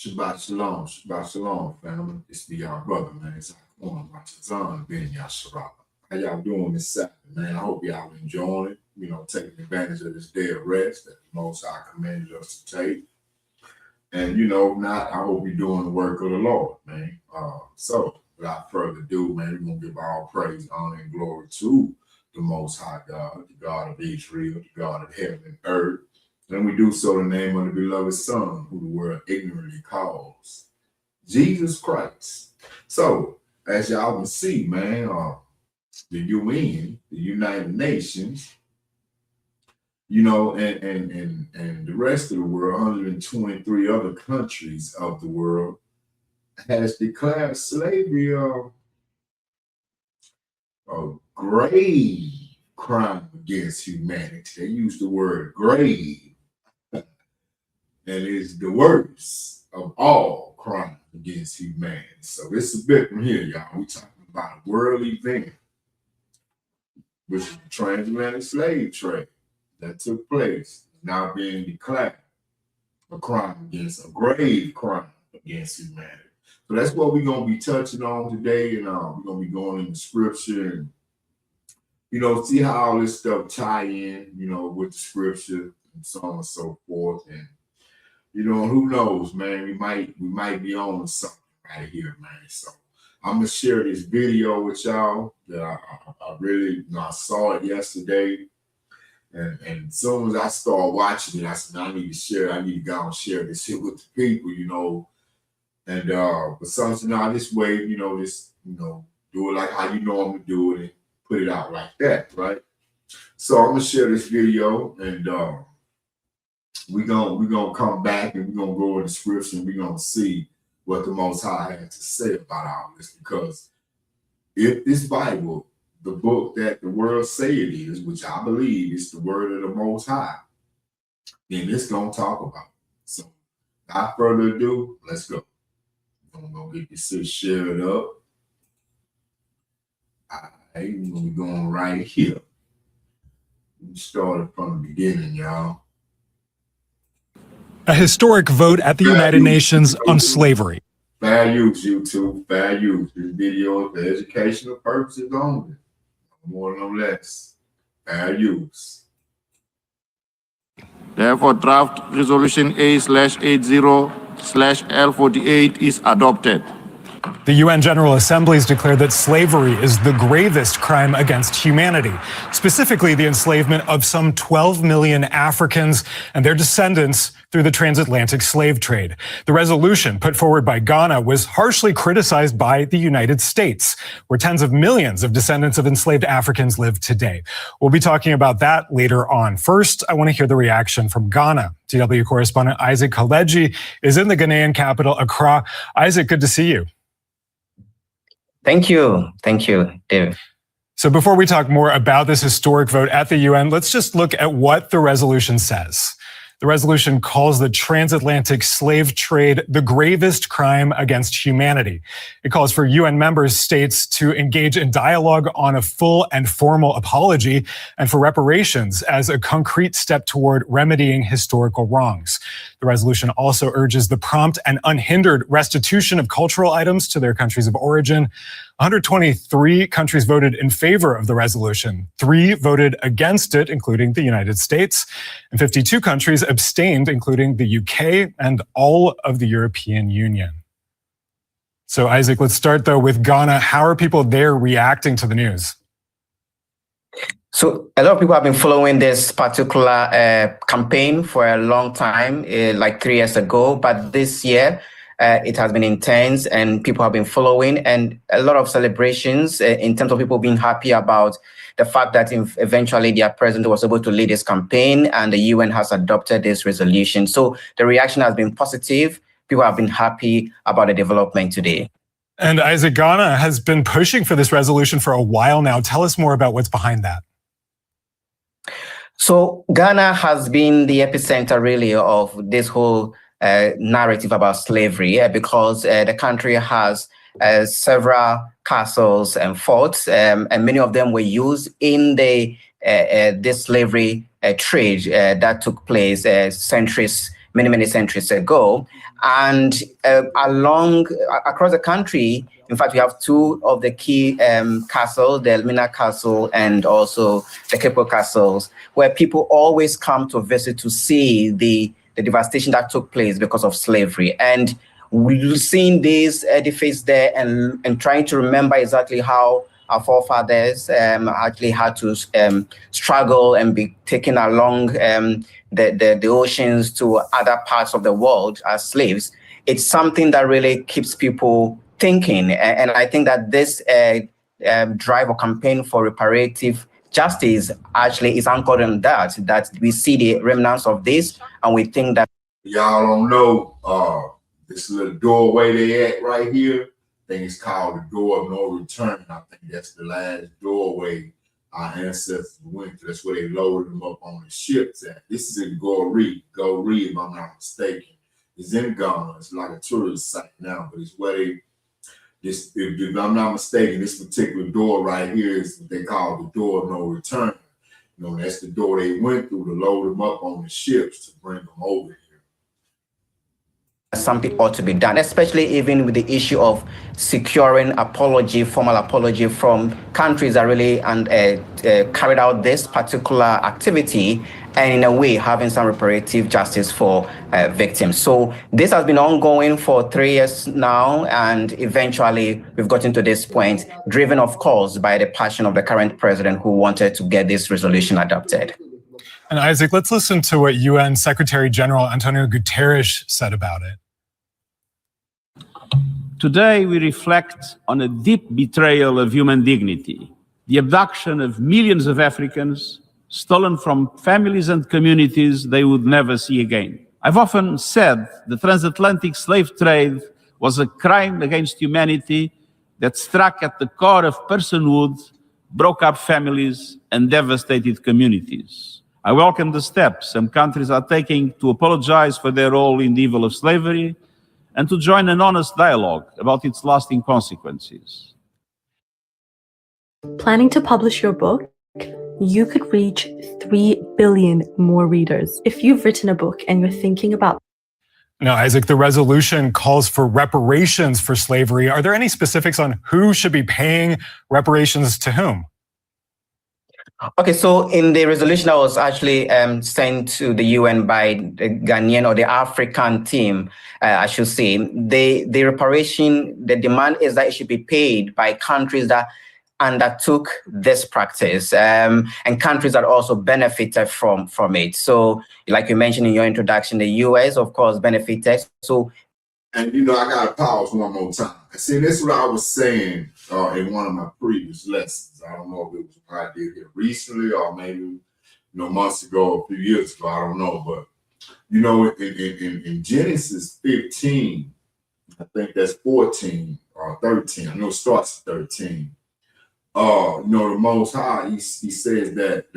Shabbat shalom, Shabbat shalom, family. It's the y'all brother, man. It's Aquan Ratazan, Ben Yasharala. How y'all doing this Saturday, man? I hope y'all enjoying it, taking advantage of this day of rest that the Most High commanded us to take. And, not, I hope you're doing the work of the Lord, man. So, without further ado, man, we're going to give all praise, honor, and glory to the Most High God, the God of Israel, the God of heaven and earth. And we do so in the name of the beloved Son, who the world ignorantly calls Jesus Christ. So, as y'all can see, man, the UN, the United Nations, and the rest of the world, 123 other countries of the world, has declared slavery a grave crime against humanity. They use the word grave. And it's the worst of all crimes against humanity. So it's a bit from here, y'all. We're talking about a world event, which is the transatlantic slave trade that took place, now being declared a grave crime against humanity. So that's what we're going to be touching on today. And we're going to be going into scripture and, see how all this stuff tie in, with the scripture and so on and so forth. And who knows, man? We might be on something right here, man. So I'm gonna share this video with y'all that I really, I saw it yesterday, and as soon as I started watching it, I said, I need to share. I need to go and share this shit with the people, And but something this way, just do it like how you normally do it and put it out like that, right? So I'm gonna share this video and. We're gonna come back and we're gonna go in the scripture and we're gonna see what the Most High had to say about all this. Because if this Bible, the book that the world say it is, which I believe is the word of the Most High, then it's gonna talk about it. So without further ado, let's go. I'm gonna get this shit shared up. All right, we're gonna be going right here. We started from the beginning, y'all. A historic vote at the United Nations on slavery. Fair use, YouTube. Fair use. This video is for educational purposes only. No more, no less. Fair use. Therefore, draft resolution A/80/L48 is adopted. The UN General Assembly has declared that slavery is the gravest crime against humanity, specifically the enslavement of some 12 million Africans and their descendants through the transatlantic slave trade. The resolution put forward by Ghana was harshly criticized by the United States, where tens of millions of descendants of enslaved Africans live today. We'll be talking about that later on. First, I want to hear the reaction from Ghana. DW correspondent Isaac Kaleji is in the Ghanaian capital, Accra. Isaac, good to see you. Thank you, David. So before we talk more about this historic vote at the UN, let's just look at what the resolution says. The resolution calls the transatlantic slave trade the gravest crime against humanity. It calls for UN member states to engage in dialogue on a full and formal apology and for reparations as a concrete step toward remedying historical wrongs. The resolution also urges the prompt and unhindered restitution of cultural items to their countries of origin. 123 countries voted in favor of the resolution. 3 voted against it, including the United States, and 52 countries abstained, including the UK and all of the European Union. So, Isaac, let's start, though, with Ghana. How are people there reacting to the news? So a lot of people have been following this particular campaign for a long time, like 3 years ago, but this year, it has been intense and people have been following, and a lot of celebrations in terms of people being happy about the fact that eventually their president was able to lead this campaign and the UN has adopted this resolution. So the reaction has been positive. People have been happy about the development today. And Isaac, Ghana has been pushing for this resolution for a while now. Tell us more about what's behind that. So Ghana has been the epicenter really of this whole narrative about slavery because the country has several castles and forts, and many of them were used in the this slavery trade that took place centuries many, many centuries ago. And across the country, in fact, we have two of the key castles, the Elmina Castle and also the Kepo Castles, where people always come to visit to see the devastation that took place because of slavery. And we've seen this edifice there and trying to remember exactly how our forefathers actually had to struggle and be taken along the oceans to other parts of the world as slaves. It's something that really keeps people thinking. And I think that this drive or campaign for reparative justice actually is anchored on that we see the remnants of this, and we think that. Y'all don't know this little doorway they at right here. I think it's called the door of no return. I think that's the last doorway our ancestors went to. That's where they loaded them up on the ships at. This is in Goree, if I'm not mistaken. It's in Ghana. It's like a tourist site now, but it's where if I'm not mistaken, this particular door right here is what they call the door of no return. You know, that's the door they went through to load them up on the ships to bring them over here. Something ought to be done, especially even with the issue of securing formal apology from countries that really carried out this particular activity, and in a way having some reparative justice for victims. So this has been ongoing for 3 years now, and eventually we've gotten to this point, driven of course by the passion of the current president who wanted to get this resolution adopted. And Isaac, let's listen to what UN Secretary General Antonio Guterres said about it. Today, we reflect on a deep betrayal of human dignity, the abduction of millions of Africans, stolen from families and communities they would never see again. I've often said the transatlantic slave trade was a crime against humanity that struck at the core of personhood, broke up families, and devastated communities. I welcome the steps some countries are taking to apologize for their role in the evil of slavery and to join an honest dialogue about its lasting consequences. Planning to publish your book? You could reach 3 billion more readers. If you've written a book and you're thinking about. Now, Isaac, the resolution calls for reparations for slavery. Are there any specifics on who should be paying reparations to whom? Okay, so in the resolution that was actually sent to the UN by the Ghanaian or the African team, I should say, the reparation, the demand is that it should be paid by countries that undertook this practice and countries that also benefited from it. So like you mentioned in your introduction, the US, of course, benefited. So, and you know, I got to pause one more time. See, this is what I was saying in one of my previous lessons. I don't know if it was what I did here recently or maybe months ago, a few years ago. I don't know, but in Genesis 15, I think that's 14 or 13. I know it starts at 13. The Most High, he says that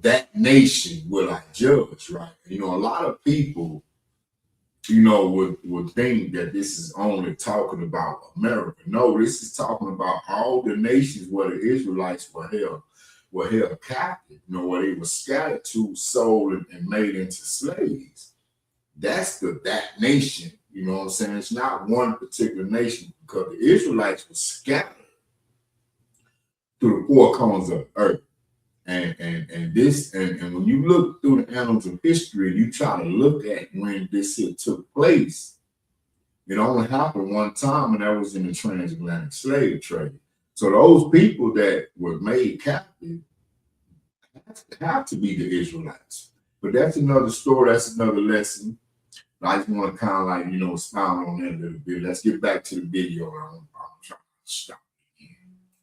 that nation will I judge, right? A lot of people would think that this is only talking about America. No, this is talking about all the nations where the Israelites were held captive, where they were scattered to, sold, and made into slaves. That's that nation, you know what I'm saying? It's not one particular nation, because the Israelites were scattered through the four corners of the earth. And when you look through the annals of history, you try to look at when this here took place, it only happened one time, and that was in the transatlantic slave trade. So those people that were made captive have to be the Israelites. But that's another story, that's another lesson. I just want to kind of expound on that a little bit. Let's get back to the video. I'm trying to stop.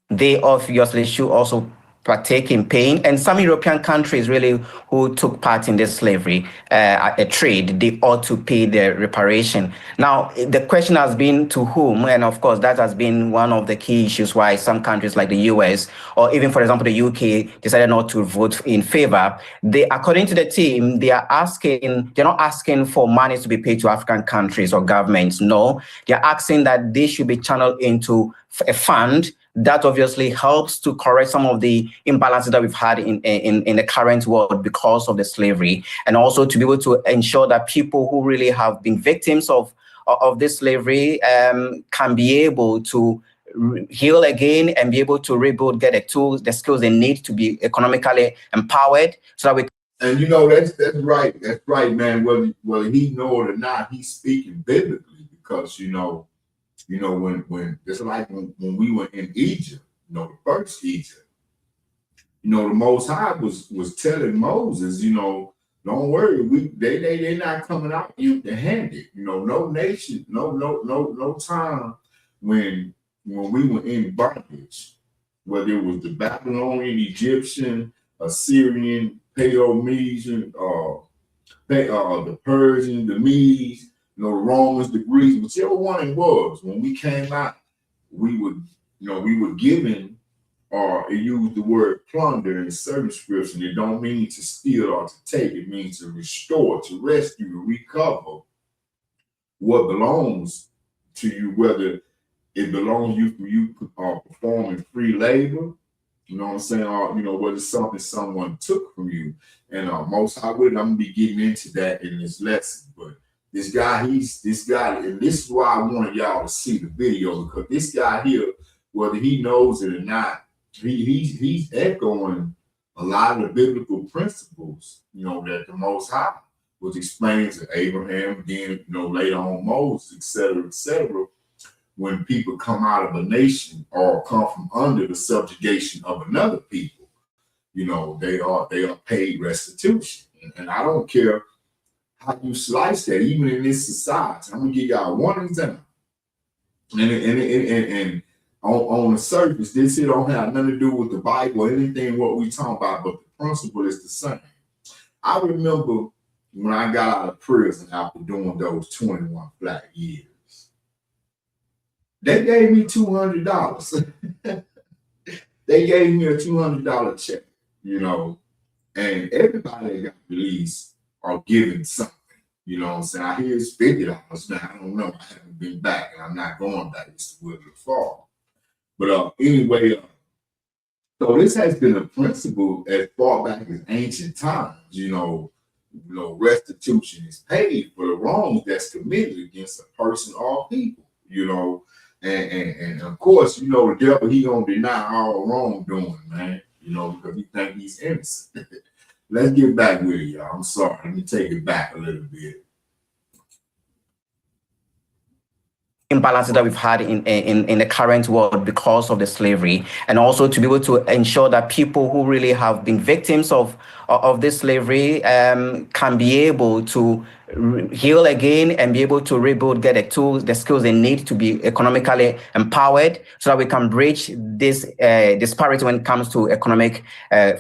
They obviously should also partake in paying, and some European countries really who took part in this slavery trade, they ought to pay their reparation. Now, the question has been to whom, and of course that has been one of the key issues why some countries like the US or even, for example, the UK decided not to vote in favor. They, according to the team, they're not asking for money to be paid to African countries or governments. No, they're asking that they should be channeled into a fund that obviously helps to correct some of the imbalances that we've had in the current world because of the slavery, and also to be able to ensure that people who really have been victims of this slavery can be able to heal again and be able to rebuild, get the tools, the skills they need to be economically empowered, so that we. And you know, that's right. That's right, man. Whether he know it or not, he's speaking biblically, because you know, when it's like when we were in Egypt, the first Egypt, the Most High was telling Moses, don't worry, they not coming out empty-handed. No nation, no time when we were in bondage, whether it was the Babylonian, Egyptian, Assyrian, Paleo-Median, the Persian, the Medes, the Romans, the Greeks, whichever one it was. When we came out, we were given, or it used the word plunder in certain scriptures. It don't mean to steal or to take. It means to restore, to rescue, to recover what belongs to you, whether it belongs to you for you performing free labor, you know what I'm saying? Or, whether it's something someone took from you. And most high with it, I'm gonna be getting into that in this lesson. But this guy, and this is why I wanted y'all to see the video, because this guy here, whether he knows it or not, he's echoing a lot of the biblical principles, that the Most High was explaining to Abraham, then later on Moses, etc. When people come out of a nation or come from under the subjugation of another people, they are paid restitution. And I don't care how you slice that, even in this society. I'm gonna give y'all one example. And on the surface, this here don't have nothing to do with the Bible or anything what we talking about, but the principle is the same. I remember when I got out of prison after doing those 21 flat years. They gave me $200. They gave me a $200 check, and everybody that got released are given something. You know what I'm saying? I hear it's $50 now. I don't know. I haven't been back, and I'm not going back. It's the Woodland Fall. But anyway, so this has been a principle as far back as ancient times. Restitution is paid for the wrongs that's committed against a person or people. And of course, the devil, he gonna deny all wrongdoing, man. Because he think he's innocent. Let's get back with it, y'all. I'm sorry. Let me take it back a little bit. Imbalances that we've had in the current world because of the slavery, and also to be able to ensure that people who really have been victims of this slavery can be able to heal again and be able to rebuild, get the tools, the skills they need to be economically empowered, so that we can bridge this disparity when it comes to economic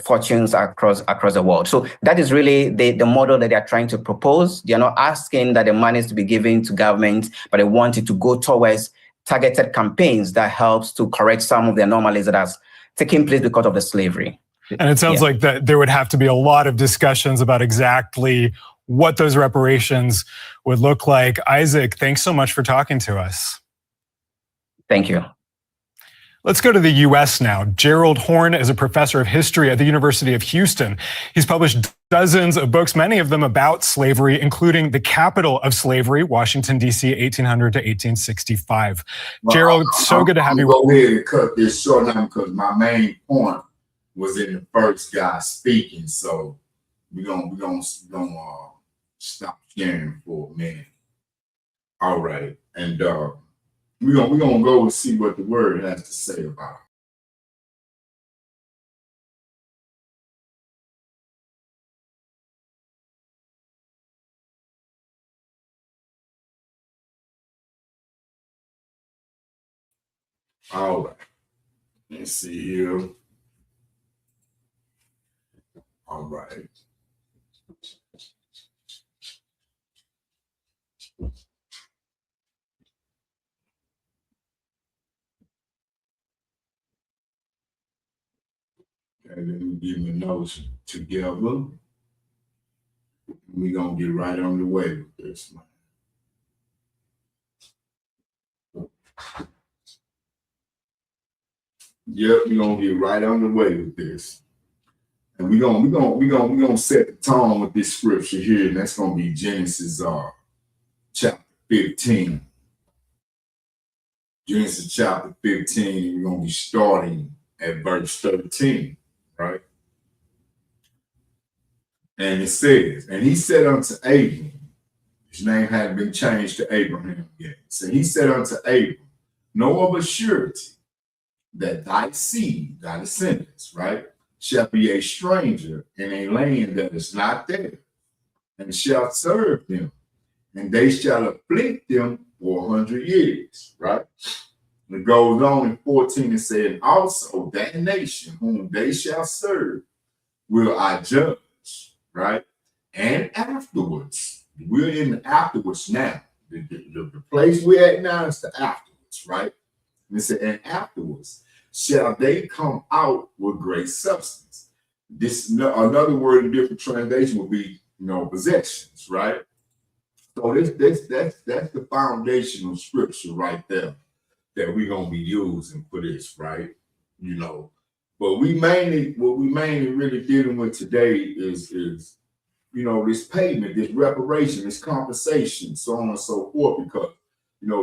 fortunes across the world. So that is really the model that they are trying to propose. They are not asking that the money is to be given to government, but they want it to go towards targeted campaigns that helps to correct some of the anomalies that has taken place because of the slavery. And it sounds like that there would have to be a lot of discussions about exactly what those reparations would look like. Isaac, thanks so much for talking to us. Thank you. Let's go to the U.S. now. Gerald Horne is a professor of history at the University of Houston. He's published dozens of books, many of them about slavery, including The Capital of Slavery, Washington, D.C., 1800 to 1865. Well, Gerald, so good to have you. Go ahead and cut this short now, because my main point was in the first guy speaking. So we're gonna stop sharing for a minute. All right, and we're gonna go and see what the word has to say about it. All right, let's see here. All right. And then we get the notes together. We're gonna get right on the way with this, man. Yep, we're gonna get right on the way with this. And we're gonna set the tone with this scripture here, and that's gonna be Genesis chapter 15. Genesis chapter 15, we're gonna be starting at verse 13, right? And it says, and he said unto Abram, his name hadn't been changed to Abraham yet. So he said unto Abram, know of a surety that thy seed, thy descendants, right, shall be a stranger in a land that is not theirs, and shall serve them, and they shall afflict them 400 years, right? And it goes on in 14 and said, also that nation whom they shall serve will I judge, right? And afterwards, we're in the afterwards now. The place we're at now is the afterwards, right? And it said, and afterwards shall they come out with great substance. This another word in different translation would be, possessions, right? So that's the foundational scripture right there that we're gonna be using for this, right? But what we mainly really dealing with today is this payment, this reparation, this compensation, so on and so forth, because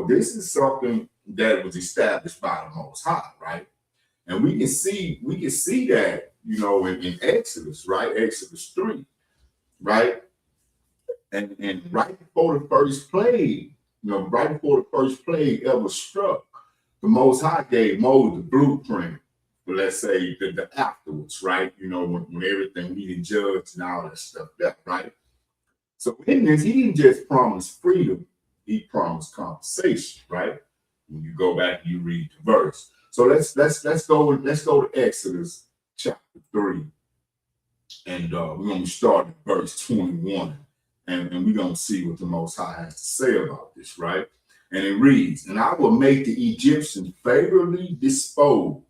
this is something that was established by the Most High, right? And we can see that, in Exodus, right? Exodus 3, right? And right before the first plague, ever struck, the Most High gave Moses the blueprint for, let's say, the afterwards, right? When everything needed judged and all that stuff, right? So in this, he didn't just promise freedom, he promised compensation, right? When you go back and you read the verse. So let's go to Exodus chapter 3. And we're going to start at verse 21. And we're going to see what the Most High has to say about this, right? And it reads, and I will make the Egyptians favorably disposed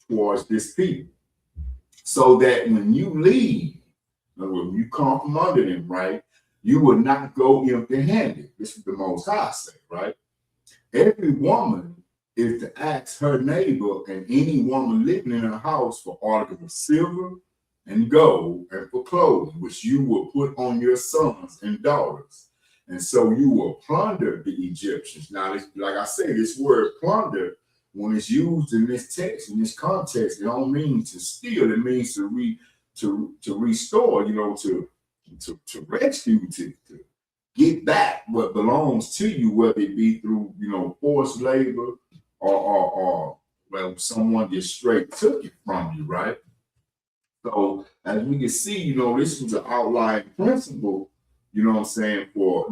towards this people, so that when you leave, when you come from under them, right, you will not go empty-handed. This is the Most High say, right? Every woman is to ask her neighbor and any woman living in her house for articles of silver and gold and for clothing, which you will put on your sons and daughters. And so you will plunder the Egyptians. Now, like I say, this word plunder, when it's used in this text, in this context, it don't mean to steal. It means to restore, to rescue, to get back what belongs to you, whether it be through, forced labor or someone just straight took it from you, right? So as we can see, this was an outlying principle, for,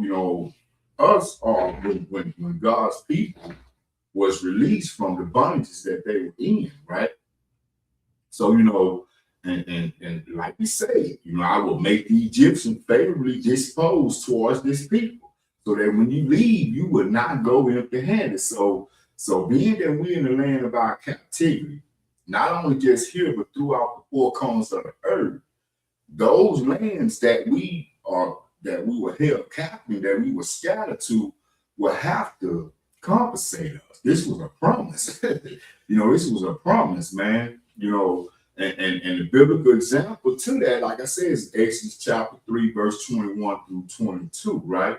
us when God's people was released from the bondages that they were in, right? So, and like we say, I will make the Egyptians favorably disposed towards this people, so that when you leave, you will not go empty-handed. So being that we're in the land of our captivity, not only just here, but throughout the four corners of the earth, those lands that we were held captive, that we were scattered to, will have to compensate us. This was a promise. This was a promise, man. And the biblical example to that, like I said, is Exodus chapter 3, verse 21 through 22, right?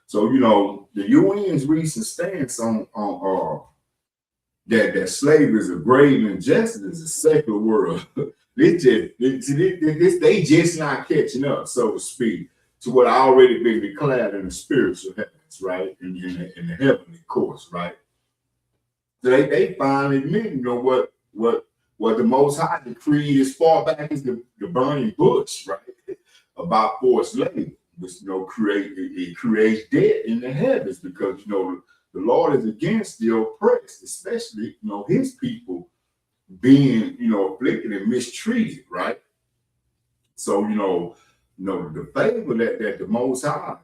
So, the UN's recent stance on that slavery is a grave injustice in the secular world. They just not catching up, so to speak, to what already been declared in the spiritual heavens, right? In the heavenly course, right? So they finally admit, what the Most High decreed as far back as the burning bush, right? About forced labor, which creates debt in the heavens, because the Lord is against the oppressed, especially his people being afflicted and mistreated, right? So the favor that the Most High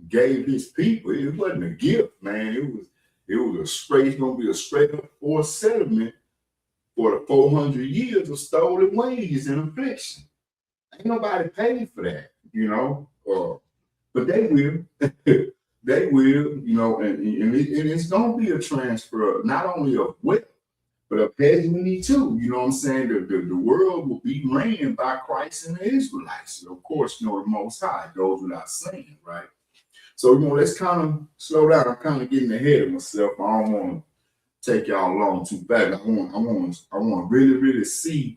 gave his people, it wasn't a gift, man. It was gonna be a straight up forced settlement for the 400 years of stolen wages and affliction. Ain't nobody paid for that, but they will. They will, and it's gonna be a transfer not only of wealth, but of hegemony too. You know what I'm saying? The world will be ran by Christ and the Israelites. So of course, the Most High goes without saying, right? So, let's kind of slow down. I'm kind of getting ahead of myself. I don't want to take y'all along too bad. I want to really, really see,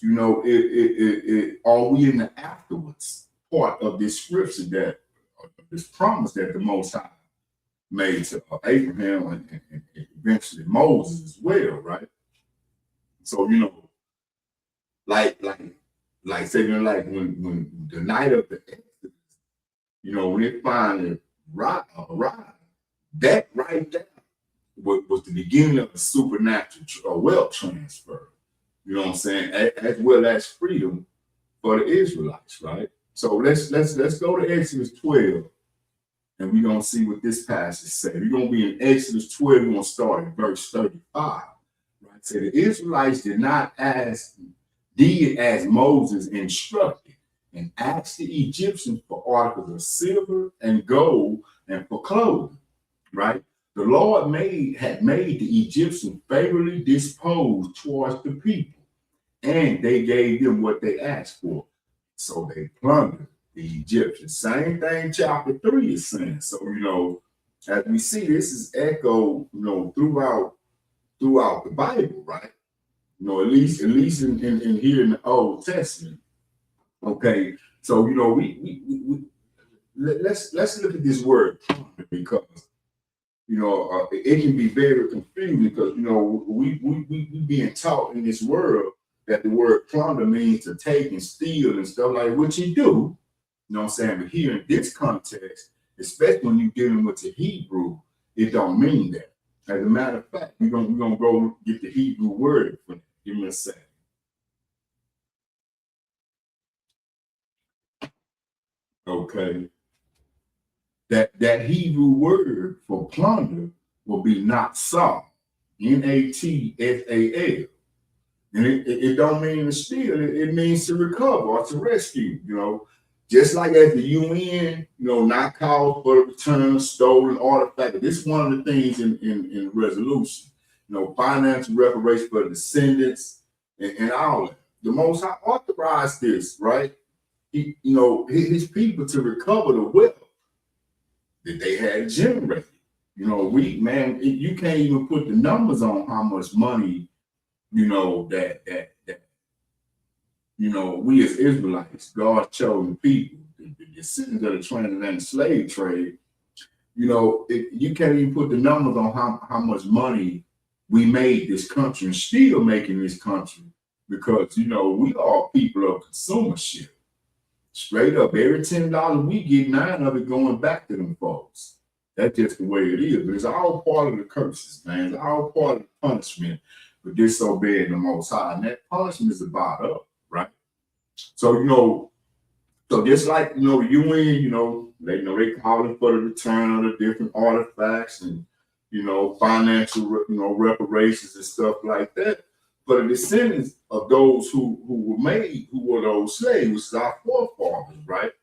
are we in the afterwards part of this scripture that this promise that the Most High made to Abraham and eventually Moses as well, right? So, like say, like when the night of the Exodus, when it finally arrived, that right there was the beginning of the supernatural wealth transfer. You know what I'm saying? As well as freedom for the Israelites, right? So let's go to Exodus 12, and we're gonna see what this passage says. We're gonna be in Exodus 12. We're gonna start at verse 35. Right? So the Israelites did as Moses instructed, and asked the Egyptians for articles of silver and gold and for clothing. Right? The Lord had made the Egyptians favorably disposed towards the people, and they gave them what they asked for. So they plundered the Egyptians. Same thing chapter 3 is saying. So, as we see, this is echoed, throughout the Bible, right? At least in here in the Old Testament. Okay, so let's look at this word plunder, because it can be very confusing, because we being taught in this world that the word plunder means to take and steal and stuff like what you do. You know what I'm saying? But here in this context, especially when you're dealing with the Hebrew, it don't mean that. As a matter of fact, we're gonna go get the Hebrew word for that. Give me a second. Okay. That Hebrew word for plunder will be natsal, Natsal. And it don't mean to steal, it means to recover or to rescue, just like at the UN, not called for the return of stolen artifact. This is one of the things in the resolution, financial reparations for the descendants and all that. The Most High authorized this, right? His people to recover the wealth that they had generated. You can't even put the numbers on how much money, that we as Israelites, God's chosen people, the descendants of the transatlantic slave trade, you can't even put the numbers on how much money we made this country and still making this country, because, we are people of consumership. Straight up, every $10 we get, 9 of it going back to them folks. That's just the way it is. But it's all part of the curses, man. It's all part of the punishment for disobeying the Most High. And that punishment is about us, right? So, so just like, the UN, they calling for the return of the different artifacts and, financial, reparations and stuff like that. For the descendants of those who were those slaves, which is our forefathers, right?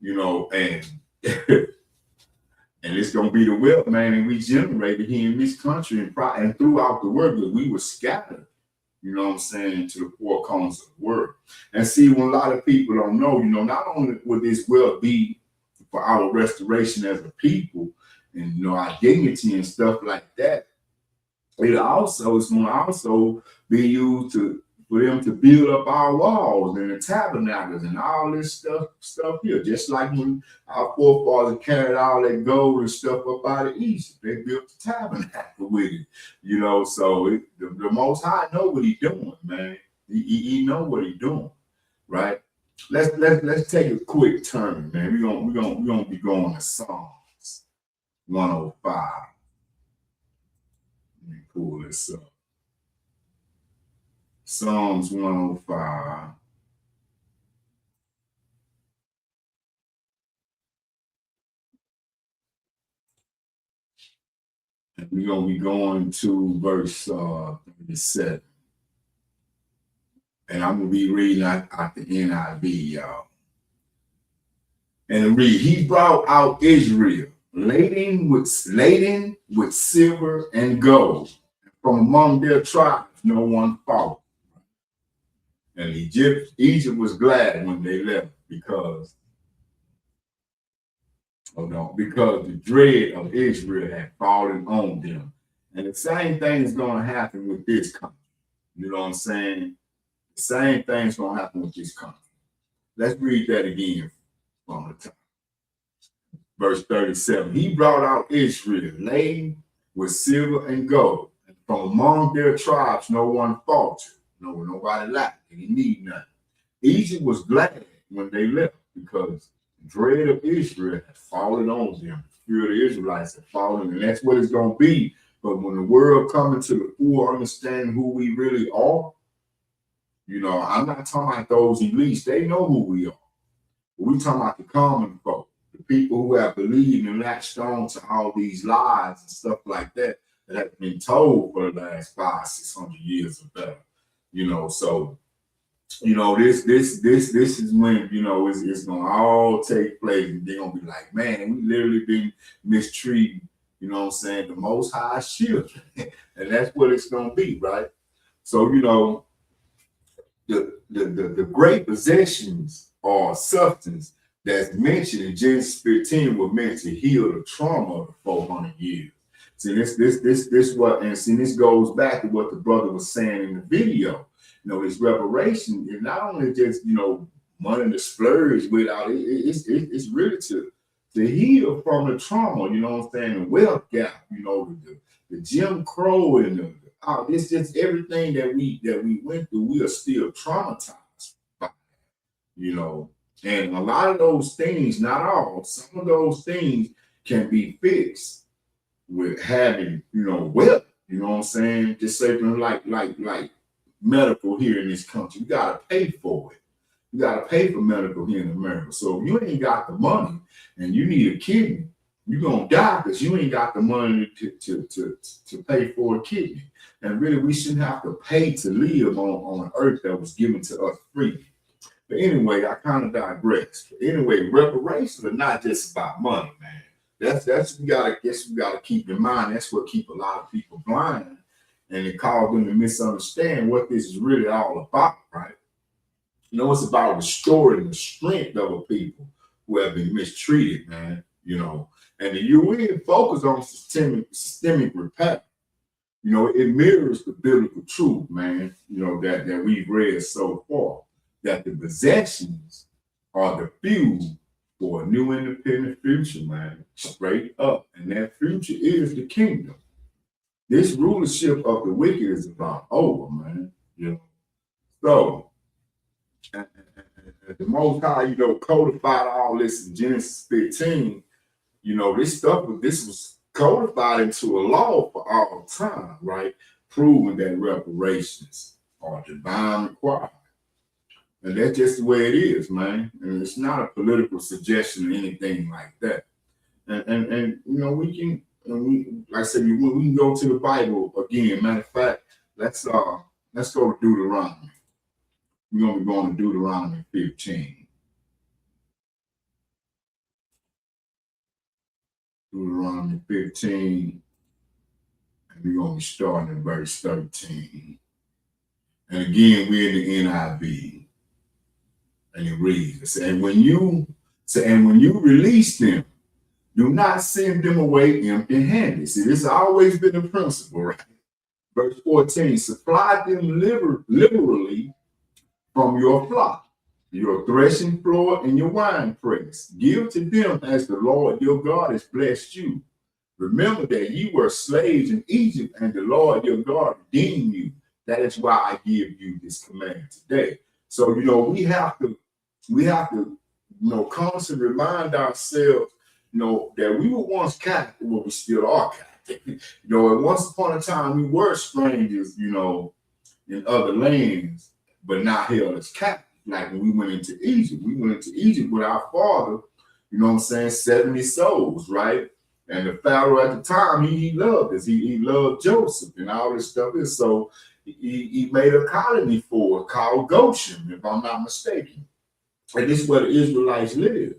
And and it's gonna be the wealth, man, and we generated here in this country and throughout the world, because we were scattered, to the four corners of the world. And see, when a lot of people don't know, not only will this wealth be for our restoration as a people and our dignity and stuff like that, it's going to also be used for them to build up our walls and the tabernacles and all this stuff here. Just like when our forefathers carried all that gold and stuff up out of Egypt, they built the tabernacle with it. So the Most High know what He's doing, man. He know what He's doing, right? Let's take a quick turn, man. We're gonna be going to Psalms 105. Let me pull this up. Psalms 105. And we're going to be going to verse 37. And I'm going to be reading out the NIV, y'all. And read, He brought out Israel, laden with silver and gold, from among their tribes, no one followed. And Egypt was glad when they left because the dread of Israel had fallen on them. And the same thing is going to happen with this country. You know what I'm saying? The same thing's going to happen with this country. Let's read that again from the top. Verse 37. He brought out Israel, laden with silver and gold. And from among their tribes, no one faltered. Nobody lacked. They didn't need nothing. Egypt was glad when they left because the dread of Israel had fallen on them. The fear of the Israelites had fallen, and that's what it's going to be. But when the world comes to the full understanding who we really are, you know, I'm not talking about those elites. They know who we are. But we're talking about the common folk, the people who have believed and latched on to all these lies and stuff like that that have been told for the last 500-600 years or better. You know, so you know, this is when, you know, it's gonna all take place, and they're gonna be like, man, we literally been mistreating, you know what I'm saying, the Most High children. And that's what it's gonna be, right? So, you know, the great possessions or substance that's mentioned in Genesis 15 were meant to heal the trauma of the 400 years. See, this what, and see, this goes back to what the brother was saying in the video. You know, this reparation is not only just, you know, money to splurge without it, it's really to heal from the trauma, you know what I'm saying, the wealth gap, you know, the Jim Crow and this just everything that we went through, we are still traumatized by, you know. And a lot of those things, not all, some of those things can be fixed with having, you know, wealth, you know what I'm saying? Just something like medical here in this country. You gotta pay for it. You gotta pay for medical here in America. So if you ain't got the money and you need a kidney, you're gonna die because you ain't got the money to pay for a kidney. And really, we shouldn't have to pay to live on an earth that was given to us freely. But anyway, I kind of digress. But anyway, reparations are not just about money, man. That's we gotta keep in mind. That's what keep a lot of people blind, and it causes them to misunderstand what this is really all about, right? You know, it's about restoring the strength of a people who have been mistreated, man. You know, and the UN focus on systemic repair. You know, it mirrors the biblical truth, man. You know that we've read so far, that the possessions are the fuel for a new independent future, man. Straight up, and that future is the kingdom. This rulership of the wicked is about over, man. You know, so and the Most High, you know, codified all this in Genesis 15. You know, this was codified into a law for all time, right? Proving that reparations are divine required. And that's just the way it is, man. And it's not a political suggestion or anything like that. And you know, like I said, we can go to the Bible again. Matter of fact, let's go to Deuteronomy. We're gonna be going to Deuteronomy 15. Deuteronomy 15, and we're going to be starting in verse 13. And again, we're in the NIV. And it reads, and when you release them, do not send them away empty-handed. See, this has always been a principle, right? Verse 14, supply them liberally from your flock, your threshing floor, and your wine press. Give to them as the Lord your God has blessed you. Remember that you were slaves in Egypt, and the Lord your God redeemed you. That is why I give you this command today. So, you know, we have to, you know, constantly remind ourselves, you know, that we were once captive, well, we still are captive. You know, and once upon a time we were strangers, you know, in other lands, but not held as captive. Like when we went into Egypt with our father, you know what I'm saying, 70 souls, right? And the Pharaoh at the time, he loved us. He loved Joseph and all this stuff. And so he made a colony for it called Goshen, if I'm not mistaken. And this is where the Israelites lived,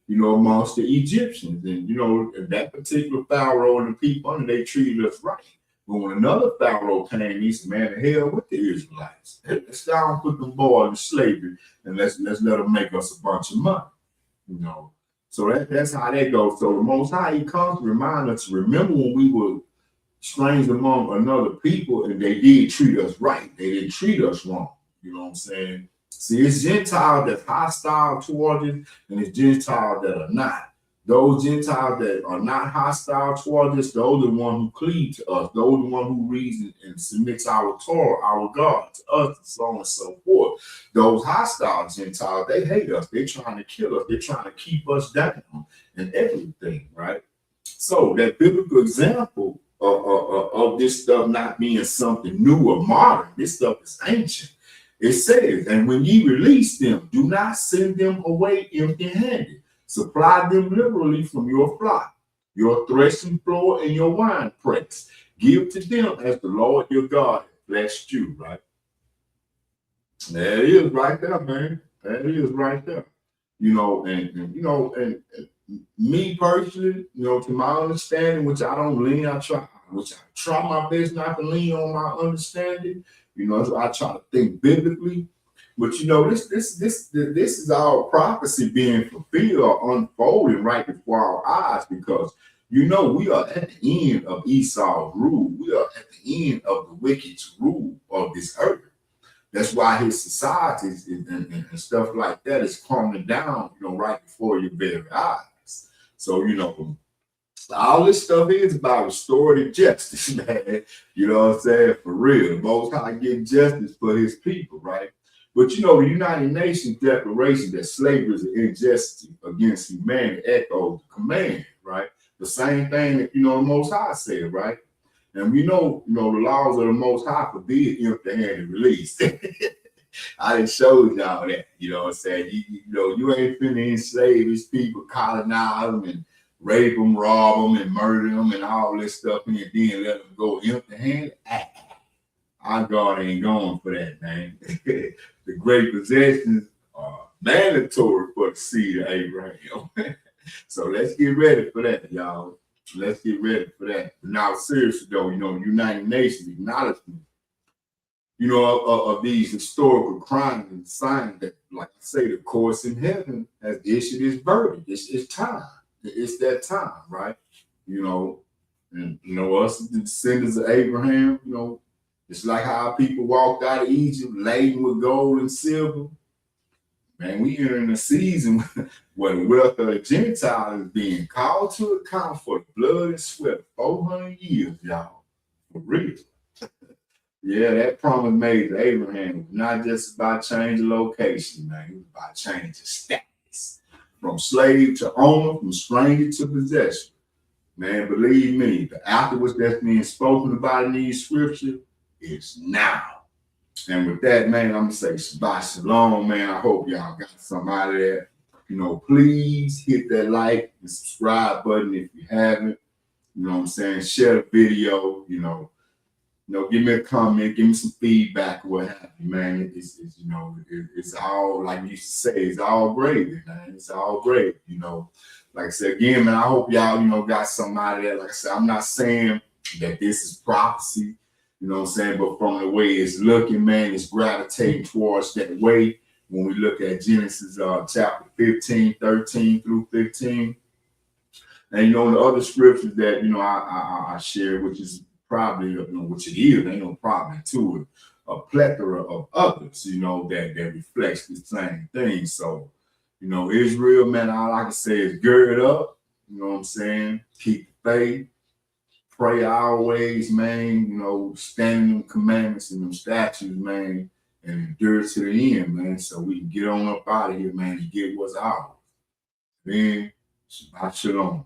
you know, amongst the Egyptians. And, you know, that particular Pharaoh and the people under, they treated us right. But when another Pharaoh came, he said, man, the hell with the Israelites. Let's down put them boys in slavery and let's let them make us a bunch of money. You know. So that's how that goes. So the Most High, he comes to remind us to remember when we were strange among another people and they did treat us right. They didn't treat us wrong. You know what I'm saying? See, it's Gentiles that's hostile towards us, and it's Gentiles that are not. Those Gentiles that are not hostile towards us, those are the ones who cleave to us. Those are the ones who reason and submits our Torah, our God, to us, and so on and so forth. Those hostile Gentiles, they hate us. They're trying to kill us. They're trying to keep us down and everything, right? So that biblical example of this stuff not being something new or modern, this stuff is ancient. It says, and when ye release them, do not send them away empty-handed. Supply them liberally from your flock, your threshing floor, and your wine press. Give to them as the Lord your God blessed you, right? There it is right there, man. There it is right there. You know, and me personally, you know, to my understanding, which I don't lean, I try my best not to lean on my understanding. You know, so I try to think biblically. But you know, this is our prophecy being fulfilled or unfolding right before our eyes, because you know we are at the end of Esau's rule. We are at the end of the wicked's rule of this earth. That's why his societies and stuff like that is calming down, you know, right before your very eyes. So, you know, all this stuff is about restorative justice, man. You know what I'm saying? For real. The Most High get justice for his people, right? But you know, the United Nations Declaration that slavery is an injustice against humanity echoes the command, right? The same thing that, you know, the Most High said, right? And we know, you know, the laws of the Most High forbid empty-handed release. I done showed y'all that, you know what I'm saying? You know, you ain't finna enslave these people, colonize them, and rape them, rob them, and murder them, and all this stuff, and then let them go empty-handed. Our God ain't going for that, man. The great possessions are mandatory for the seed of Abraham. So let's get ready for that, y'all. Let's get ready for that. Now, seriously though, you know, United Nations acknowledgement, you know, of these historical crimes and signs that, like I say, the courts in heaven has issued its verdict. It's time. It's that time, right? You know, and you know, us, the descendants of Abraham, you know, it's like how people walked out of Egypt laden with gold and silver. Man, we entering a season where the wealth of the Gentiles is being called to account for the blood and sweat of 400 years, y'all. For real. Yeah, that promise made to Abraham was not just about changing location, man. It was about changing status. From slave to owner, from stranger to possession. Man, believe me, the afterwards that's being spoken about in these scriptures is now. And with that, man, I'm gonna say Shabbat Shalom, man. I hope y'all got something out of that. You know, please hit that like and subscribe button if you haven't. You know what I'm saying? Share the video, you know, give me a comment, give me some feedback or what have you, man. It's you know, it's all, like you used to say, it's all gravy, man. It's all gravy, you know. Like I said, again, man, I hope y'all, you know, got something out of that. Like I said, I'm not saying that this is prophecy. You know what I'm saying? But from the way it's looking, man, it's gravitating towards that way. When we look at Genesis chapter 15, 13 through 15. And, you know, the other scriptures that, you know, I share, which is probably, you know, which it is, ain't no problem to it, a plethora of others, you know, that reflects the same thing. So, you know, Israel, man, all I can say is gird up, you know what I'm saying? Keep the faith. Pray always, man, you know, stand in them commandments and them statutes, man, and endure to the end, man, so we can get on up out of here, man, and get what's ours. Man, Shabbat Shalom.